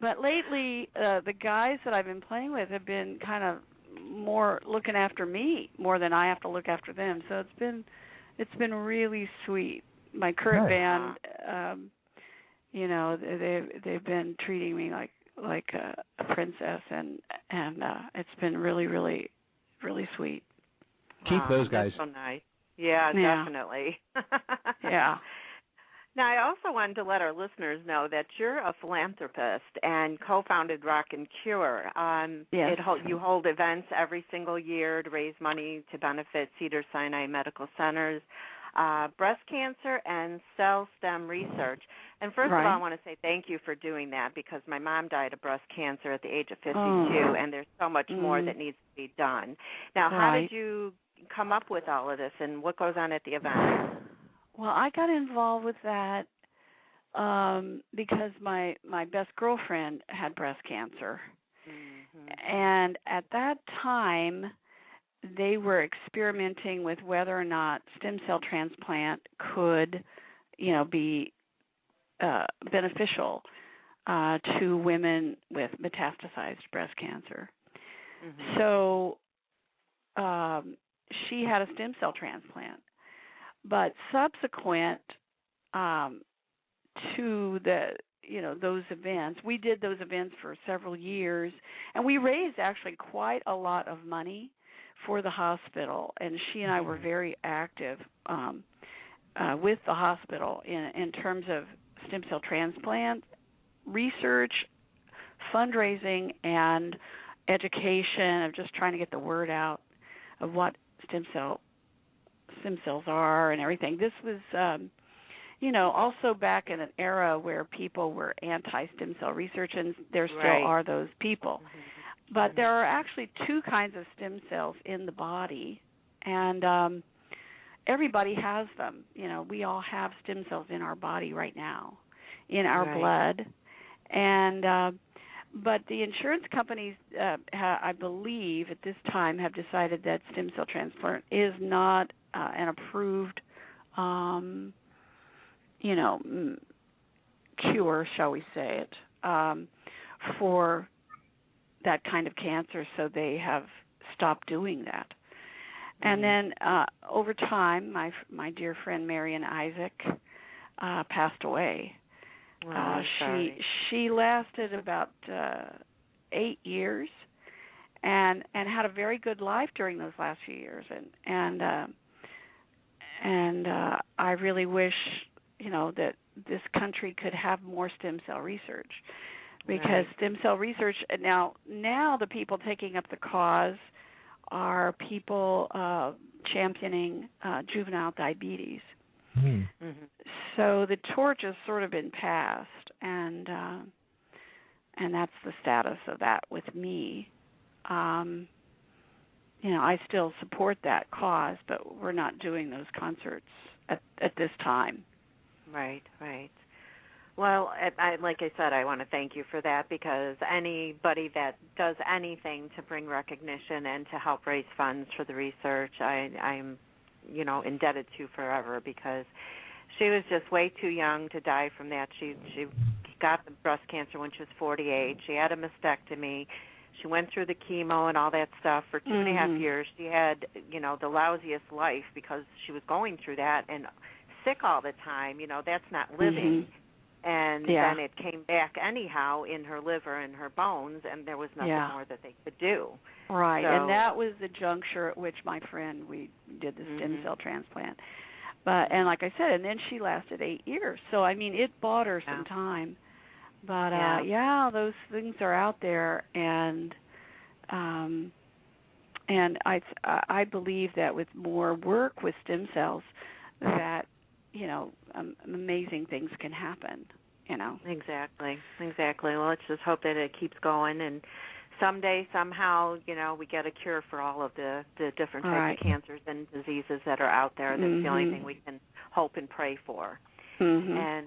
But lately, the guys that I've been playing with have been kind of more looking after me more than I have to look after them. So it's been really sweet. My current band, they've been treating me like a princess, and it's been really, really, really sweet. Keep those guys. That's so nice. Yeah, definitely. Yeah. Now, I also wanted to let our listeners know that you're a philanthropist and co-founded Rock and Cure. Yes. You hold events every single year to raise money to benefit Cedars-Sinai Medical Centers, breast cancer, and cell stem research. And first of all, I want to say thank you for doing that, because my mom died of breast cancer at the age of 52, and there's so much more that needs to be done. Now, how did you come up with all of this, and what goes on at the event? Well, I got involved with that because my best girlfriend had breast cancer. Mm-hmm. And at that time, they were experimenting with whether or not stem cell transplant could, be beneficial to women with metastasized breast cancer. Mm-hmm. So she had a stem cell transplant. But subsequent to those events, we did those events for several years, and we raised actually quite a lot of money for the hospital. And she and I were very active with the hospital in terms of stem cell transplant research, fundraising, and education of just trying to get the word out of what stem cells are and everything. This was, also back in an era where people were anti-stem cell research, and there still are those people. Mm-hmm. But there are actually two kinds of stem cells in the body, and everybody has them. We all have stem cells in our body right now, in our blood. And but the insurance companies, I believe, at this time have decided that stem cell transplant is not an approved, cure, shall we say it, for that kind of cancer. So they have stopped doing that. Mm-hmm. And then over time, my dear friend Marian Isaac passed away. She lasted about 8 years, and had a very good life during those last few years, and I really wish that this country could have more stem cell research, because stem cell research now the people taking up the cause are people championing juvenile diabetes. Mm-hmm. So the torch has sort of been passed, and that's the status of that with me. I still support that cause, but we're not doing those concerts at this time. Right. Well, like I said, I want to thank you for that, because anybody that does anything to bring recognition and to help raise funds for the research, I'm indebted to forever, because she was just way too young to die from that. She got the breast cancer when she was 48. She had a mastectomy. She went through the chemo and all that stuff for 2.5 years. She had, the lousiest life because she was going through that and sick all the time. That's not living. And then it came back anyhow in her liver and her bones, and there was nothing more that they could do. Right, so, and that was the juncture at which my friend, we did the stem cell transplant. And like I said, and then she lasted 8 years. So, it bought her some time. But, those things are out there, and I believe that with more work with stem cells that, amazing things can happen, Exactly. Well, let's just hope that it keeps going, and someday, somehow, we get a cure for all of the different types of cancers and diseases that are out there. That's the only thing we can hope and pray for. And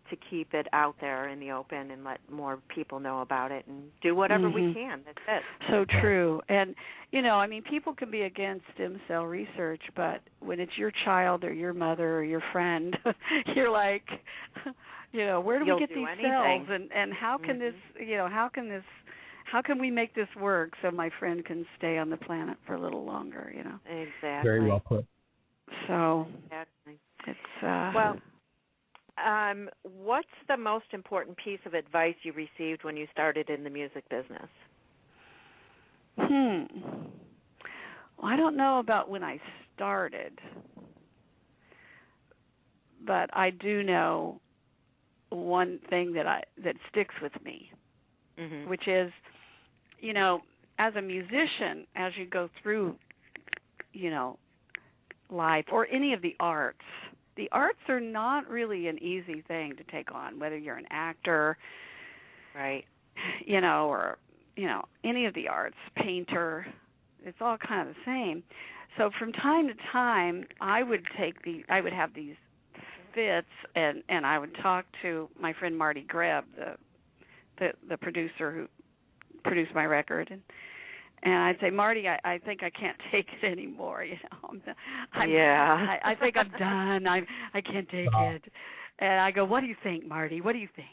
to keep it out there in the open and let more people know about it and do whatever we can. That's it. So true. And, people can be against stem cell research, but when it's your child or your mother or your friend, you're like, where do we get these anything. cells, and how can this, how can we make this work so my friend can stay on the planet for a little longer, Exactly. Very well put. So exactly. It's what's the most important piece of advice you received when you started in the music business? Well, I don't know about when I started, but I do know one thing that sticks with me, which is, as a musician, as you go through, life or any of the arts are not really an easy thing to take on, whether you're an actor, right, or any of the arts, painter. It's all kind of the same. So from time to time, I would have these fits, and I would talk to my friend Marty Greb, the producer who produced my record, and I'd say, Marty, I think I can't take it anymore. I think I'm done. I can't take it. And I go, what do you think, Marty? What do you think?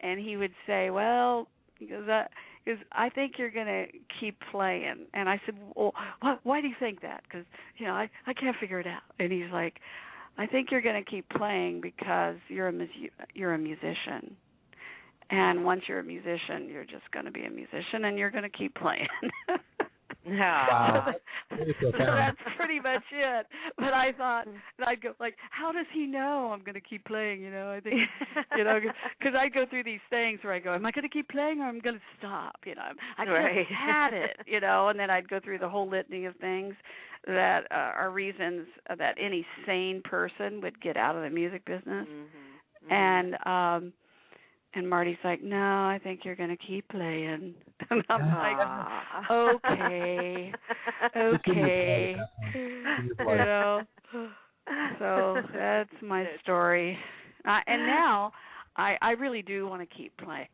And he would say, well, because I think you're going to keep playing. And I said, well, why do you think that? Because I can't figure it out. And he's like, I think you're going to keep playing because you're a musician. And once you're a musician, you're just going to be a musician, and you're going to keep playing. Wow. So that's pretty much it. But I thought, and I'd go like, how does he know I'm going to keep playing? I think, because I go through these things where I go, am I going to keep playing or am I going to stop? I just had it, and then I'd go through the whole litany of things that are reasons that any sane person would get out of the music business. And Marty's like, no, I think you're going to keep playing. And I'm like, okay. So that's my story. And now I really do want to keep playing.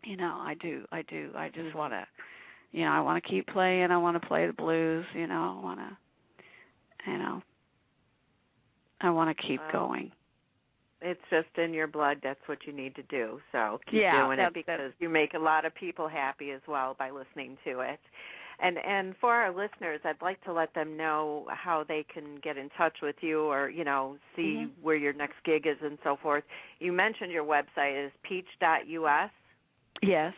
I do. I just want to, I want to keep playing. I want to play the blues. I want to keep going. It's just in your blood. That's what you need to do. So keep doing it, because you make a lot of people happy as well by listening to it. And for our listeners, I'd like to let them know how they can get in touch with you, or see where your next gig is and so forth. You mentioned your website is peach.us. Yes.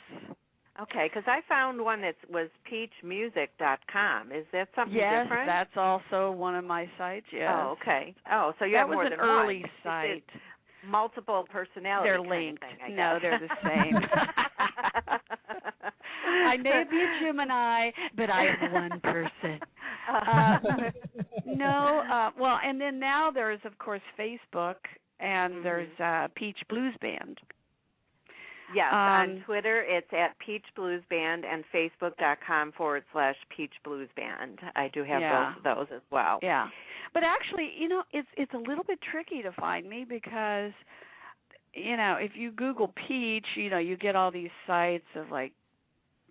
Okay, because I found one that was peachmusic.com. Is that something different? Yes, that's also one of my sites. Yes. Oh, okay. Oh, so you have more than one. That was an early site. Multiple personalities. They're linked. Kind of thing, I guess. No, they're the same. I may be a Gemini, but I am one person. Well, and then now there's, of course, Facebook, and there's Peach Blues Band. Yes, on Twitter it's at Peach Blues Band, and Facebook.com/Peach Blues Band. I do have both of those as well. Yeah. But actually, it's a little bit tricky to find me because, if you Google Peach, you get all these sites of like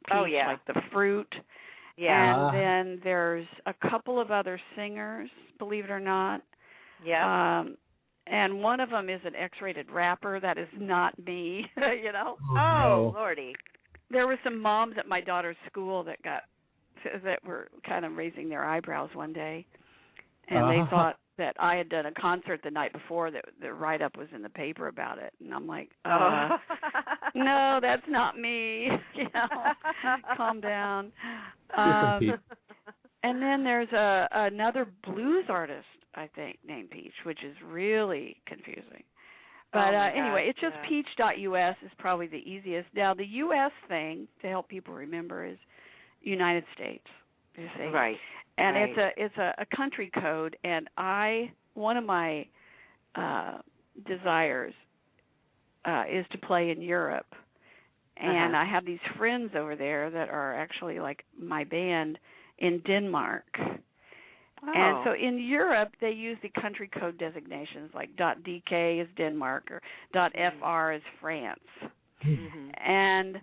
peach, like the fruit. Yeah. And then there's a couple of other singers, believe it or not. Yeah. And one of them is an X-rated rapper. That is not me, Oh, Lordy. There were some moms at my daughter's school that were kind of raising their eyebrows one day. And they thought that I had done a concert the night before, that the write-up was in the paper about it. And I'm like, no, that's not me. Calm down. And then there's another blues artist, I think, named Peach, which is really confusing. But anyway, it's just peach.us is probably the easiest. Now, the U.S. thing, to help people remember, is United States. You see? Right. And it's a country code, and one of my desires is to play in Europe. And I have these friends over there that are actually like my band in Denmark. Oh. And so in Europe, they use the country code designations, like .dk is Denmark or .fr is France. Mm-hmm. And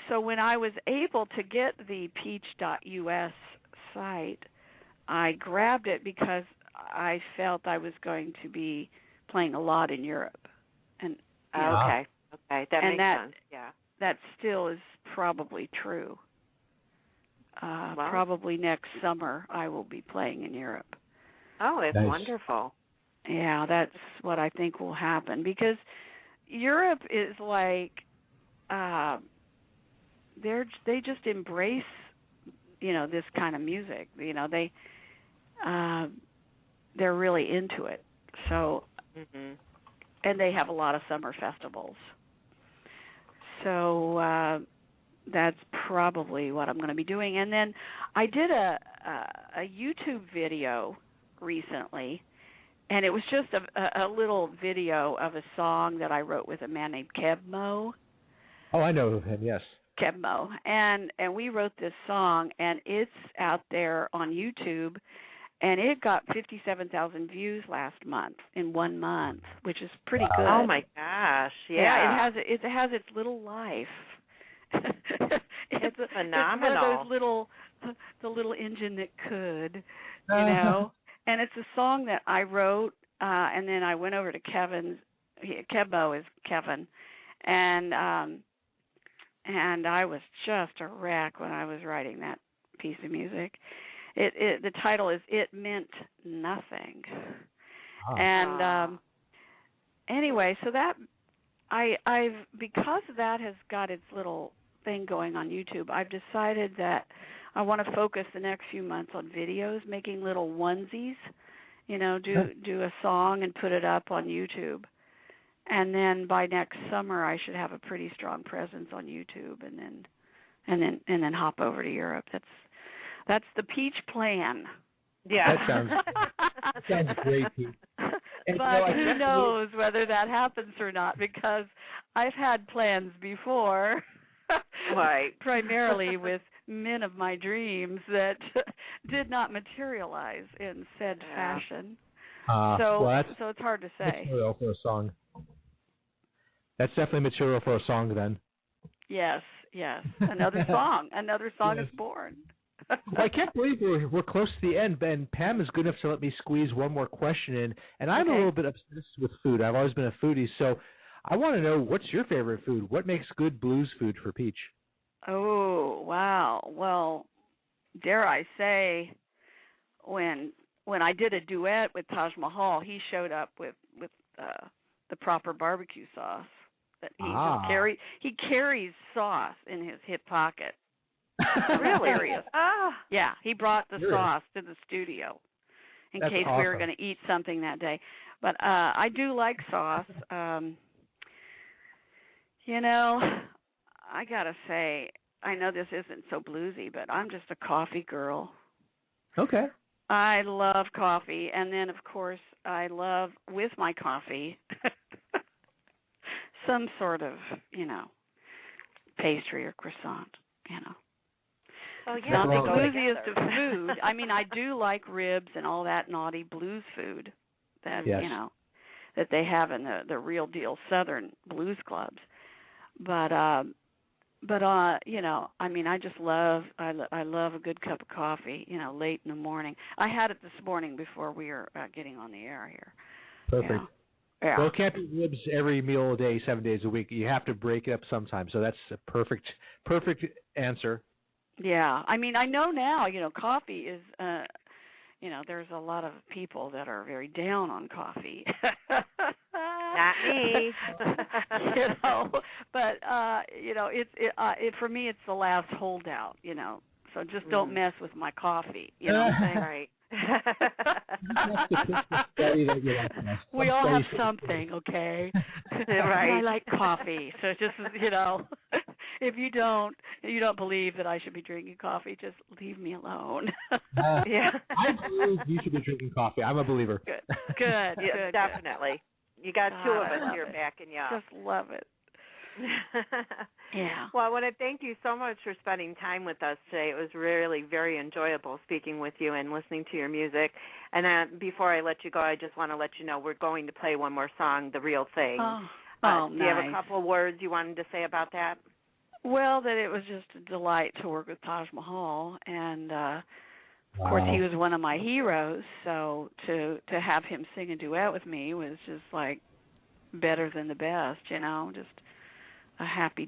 so when I was able to get the peach.us site, I grabbed it because I felt I was going to be playing a lot in Europe. And You know? Okay. Okay, that makes sense. Yeah. That still is probably true. Probably next summer I will be playing in Europe. Oh, it's nice. wonderful. Yeah, that's what I think will happen, because Europe is like they just embrace, you know, this kind of music. You know, they're really into it. So and they have a lot of summer festivals. So that's probably what I'm going to be doing. And then I did a YouTube video recently, and it was just a little video of a song that I wrote with a man named Kebmo. Oh, I know him, yes. Kebmo. And we wrote this song, and it's out there on YouTube, and it got 57,000 views last month, in 1 month, which is pretty good. Oh my gosh! Yeah, it has its little life. It's phenomenal. It's one of those the little engine that could, you know. And it's a song that I wrote, and then I went over to Kevin's. Kebmo is Kevin, and I was just a wreck when I was writing that piece of music. The title is "It Meant Nothing," and anyway, so that I've because that has got its little thing going on YouTube, I've decided that I want to focus the next few months on videos, making little onesies, you know, do a song and put it up on YouTube. And then by next summer I should have a pretty strong presence on YouTube, and then hop over to Europe. That's the Peach plan. Yeah. That sounds great, Pete. And, but who knows whether that happens or not, because I've had plans before, right? Primarily with men of my dreams that did not materialize in said fashion. So it's hard to say. Material for a song. That's definitely material for a song, then. Yes. Another song Yes. is born. Well, I can't believe we're close to the end, and Pam is good enough to let me squeeze one more question in. And I'm a little bit obsessed with food. I've always been a foodie, so I want to know, what's your favorite food? What makes good blues food for Peach? Oh, wow. Well, dare I say, when I did a duet with Taj Mahal, he showed up with the proper barbecue sauce. That he carries sauce in his hip pocket. Really? Serious. Yeah, he brought the sauce to the studio in case we were going to eat something that day. But I do like sauce. You know, I got to say, I know this isn't so bluesy, but I'm just a coffee girl. Okay. I love coffee, and then, of course, I love, with my coffee, some sort of, you know, pastry or croissant, you know. Oh, yeah, not the bluesiest of food. I mean, I do like ribs and all that naughty blues food that you know that they have in the real deal Southern blues clubs. But you know, I mean, I just love I love a good cup of coffee, you know, late in the morning. I had it this morning before we were getting on the air here. Perfect. You know? Yeah. Well, it can't be ribs every meal a day, 7 days a week. You have to break it up sometime. So that's a perfect answer. Yeah, I mean, I know now, you know, coffee is, you know, there's a lot of people that are very down on coffee. Not me. You know, but, you know, it for me, it's the last holdout, you know, so just don't mess with my coffee, you know what I'm saying? Right. We all have something, okay? Right. I like coffee, so just, you know, if you don't believe that I should be drinking coffee, just leave me alone. Yeah, I believe you should be drinking coffee. I'm a believer. Good. Yeah, Good. definitely. You got two of us here backing you up. Just love it. Yeah. Well, I want to thank you so much for spending time with us today. It was really very enjoyable speaking with you and listening to your music. And before I let you go, I just want to let you know we're going to play one more song, The Real Thing. Nice. Do you have a couple of words you wanted to say about that? Well, that it was just a delight to work with Taj Mahal, and of course he was one of my heroes. So to have him sing a duet with me was just like better than the best, just a happy